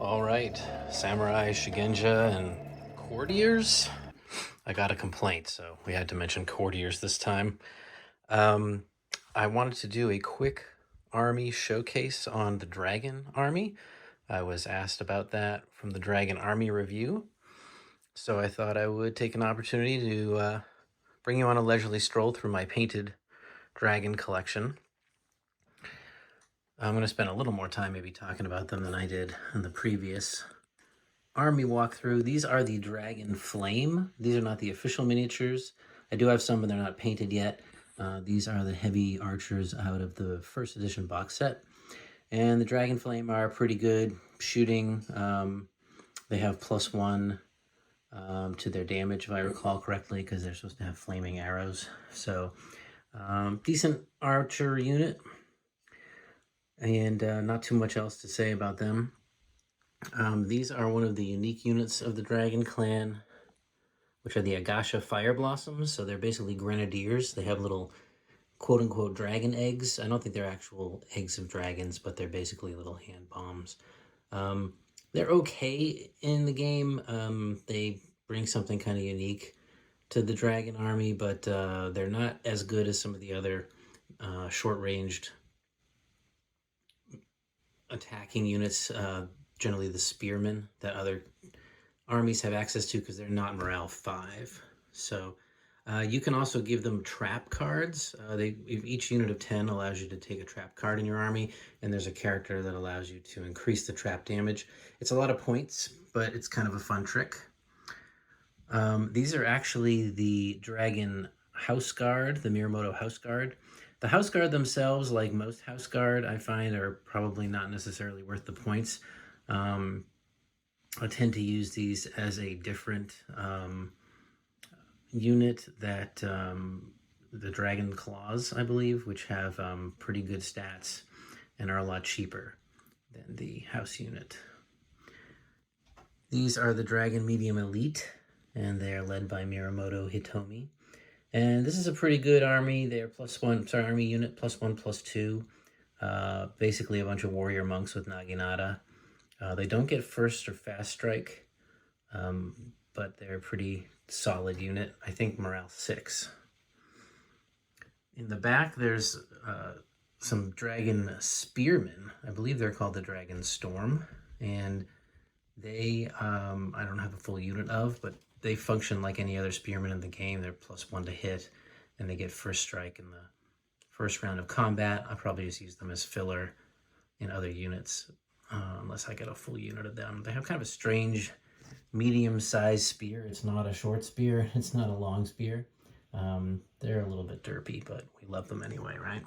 All right, Samurai, Shugenja, and courtiers. I got a complaint, so we had to mention courtiers this time. Um, I wanted to do a quick army showcase on the Dragon Army. I was asked about that from the Dragon Army review, so I thought I would take an opportunity to bring you on a leisurely stroll through my painted dragon collection. I'm going to spend a little more time maybe talking about them than I did in the previous army walkthrough. These are the Dragon Flame. These are not the official miniatures. I do have some, but they're not painted yet. These are the heavy archers out of the first edition box set. And the Dragon Flame are pretty good shooting. They have +1 to their damage, if I recall correctly, because they're supposed to have flaming arrows. So, decent archer unit. And not too much else to say about them. These are one of the unique units of the Dragon Clan, which are the Agasha Fire Blossoms. So they're basically grenadiers. They have little quote-unquote dragon eggs. I don't think they're actual eggs of dragons, but they're basically little hand bombs. They're okay in the game. They bring something kind of unique to the Dragon Army, but they're not as good as some of the other short-ranged attacking units, generally the spearmen that other armies have access to because they're not morale 5. So you can also give them trap cards. Each unit of 10 allows you to take a trap card in your army, and there's a character that allows you to increase the trap damage. It's a lot of points, but it's kind of a fun trick. These are actually the Dragon House Guard, the Mirumoto House Guard. The House Guard themselves, like most House Guard, I find are probably not necessarily worth the points. I tend to use these as a different unit that the Dragon Claws, I believe, which have pretty good stats and are a lot cheaper than the house unit. These are the Dragon Medium Elite, and they are led by Mirumoto Hitomi. And this is a pretty good army. They're +1, army unit, +1/+2. Basically a bunch of warrior monks with Naginata. They don't get first or fast strike, but they're a pretty solid unit. I think morale 6. In the back, there's some Dragon Spearmen. I believe they're called the Dragon Storm, and they, I don't have a full unit of, but they function like any other spearmen in the game. They're +1 to hit, and they get first strike in the first round of combat. I'll probably just use them as filler in other units, unless I get a full unit of them. They have kind of a strange medium-sized spear. It's not a short spear. It's not a long spear. They're a little bit derpy, but we love them anyway, right?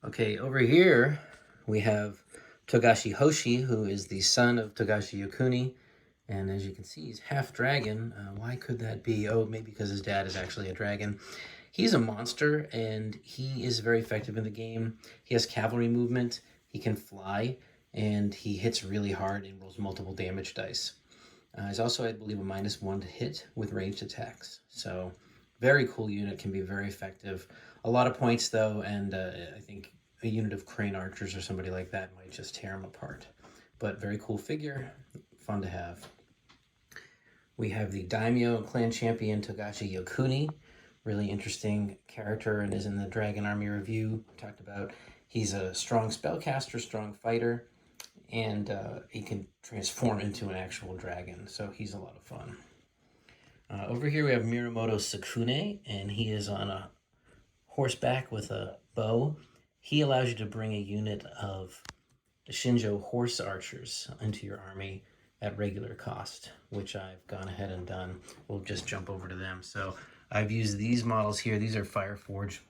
Okay, over here we have Togashi Yoshi, who is the son of Togashi Yokuni. And as you can see, he's half dragon. Why could that be? Oh, maybe because his dad is actually a dragon. He's a monster, and he is very effective in the game. He has cavalry movement, he can fly, and he hits really hard and rolls multiple damage dice. He's also, I believe, a -1 to hit with ranged attacks. So, very cool unit, can be very effective. A lot of points, though, and I think a unit of crane archers or somebody like that might just tear him apart. But very cool figure, fun to have. We have the Daimyo clan champion Togashi Yokuni, really interesting character, and is in the Dragon Army review. We talked about he's a strong spellcaster, strong fighter, and he can transform into an actual dragon, so he's a lot of fun. Over here we have Mirumoto Sakune, and he is on a horseback with a bow. He allows you to bring a unit of the Shinjo horse archers into your army at regular cost, which I've gone ahead and done. We'll just jump over to them. So I've used these models here. These are Fireforge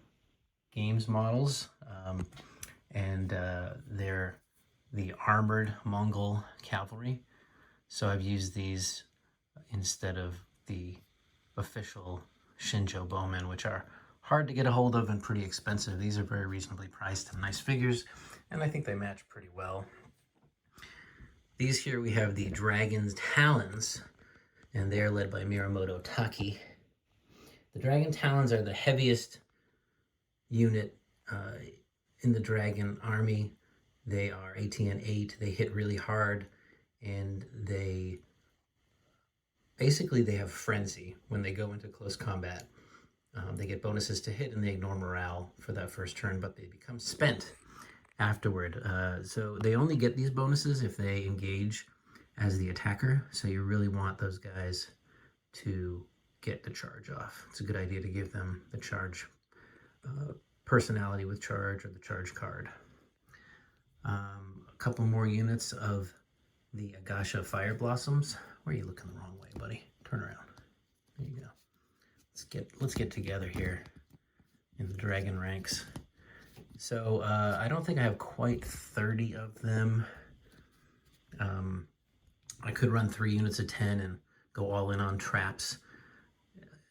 Games models, and they're the armored Mongol cavalry. So I've used these instead of the official Shinjo bowmen, which are hard to get a hold of and pretty expensive. These are very reasonably priced and nice figures, and I think they match pretty well. These here we have the Dragon's Talons, and they're led by Mirumoto Taki. The Dragon Talons are the heaviest unit in the Dragon Army. They are ATN 8. They hit really hard, and they basically they have frenzy when they go into close combat. They get bonuses to hit and they ignore morale for that first turn, but they become spent afterward. So they only get these bonuses if they engage as the attacker. So you really want those guys to get the charge off. It's a good idea to give them the charge personality with charge or the charge card. A couple more units of the Agasha Fire Blossoms. Where are you looking the wrong way, buddy? Turn around. There you go. Let's get together here in the dragon ranks. So I don't think I have quite 30 of them. I could run 3 units of 10 and go all in on traps.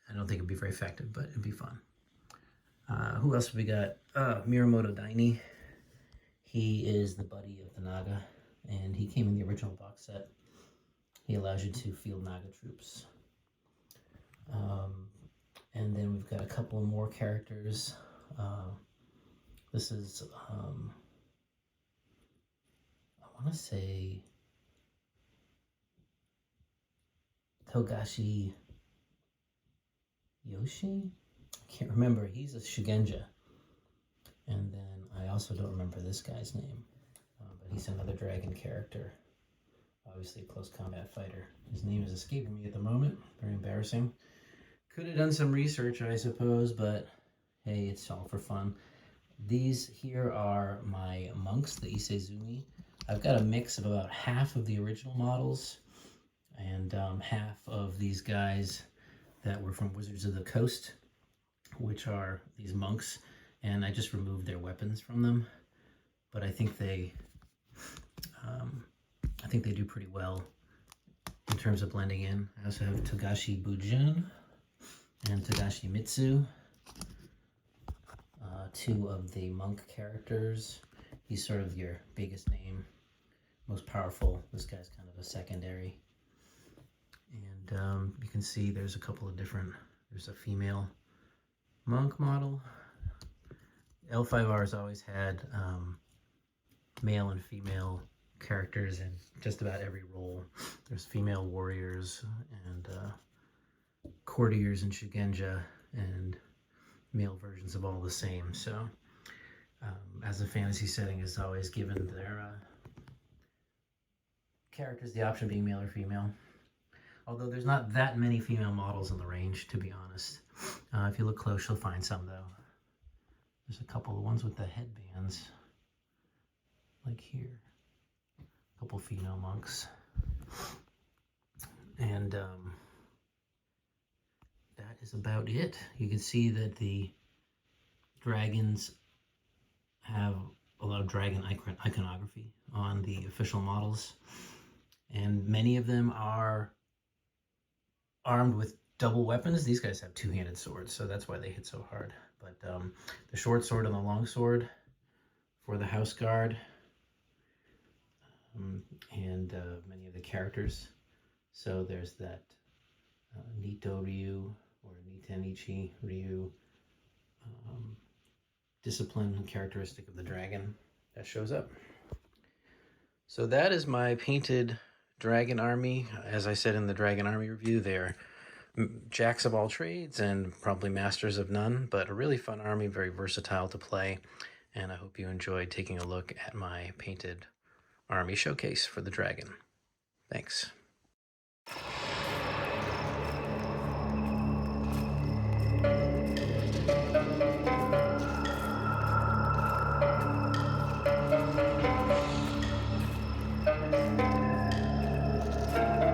I don't think it'd be very effective, but it'd be fun. Who else have we got? Mirumoto Daini. He is the buddy of the Naga, and he came in the original box set. He allows you to field Naga troops. And then we've got a couple more characters. This is, I want to say, Togashi Yoshi? I can't remember. He's a Shugenja. And then I also don't remember this guy's name, but he's another dragon character. Obviously a close combat fighter. His name is escaping me at the moment. Very embarrassing. Could have done some research, I suppose, but hey, it's all for fun. These here are my monks, the Isezumi. I've got a mix of about half of the original models and half of these guys that were from Wizards of the Coast, which are these monks, and I just removed their weapons from them. But I think they do pretty well in terms of blending in. I also have Togashi Bujin and Togashi Mitsu, 2 of the monk characters. He's sort of your biggest name, most powerful. This guy's kind of a secondary. And you can see there's a couple of different, there's a female monk model. L5R's always had male and female characters in just about every role. There's female warriors and courtiers in Shugenja and male versions of all the same. So as a fantasy setting is always given their characters the option of being male or female. Although there's not that many female models in the range, to be honest. If you look close, you'll find some, though. There's a couple of ones with the headbands, like here. A couple female monks. And that is about it. You can see that the dragons have a lot of dragon iconography on the official models. And many of them are armed with double weapons. These guys have 2-handed swords, so that's why they hit so hard. But the short sword and the long sword for the house guard, and many of the characters. So there's that Nito Ryu or Nitenichi Ryu discipline characteristic of the dragon that shows up. So that is my painted dragon army. As I said in the dragon army review, they're jacks of all trades and probably masters of none, but a really fun army, very versatile to play. And I hope you enjoyed taking a look at my painted army showcase for the dragon. Thanks.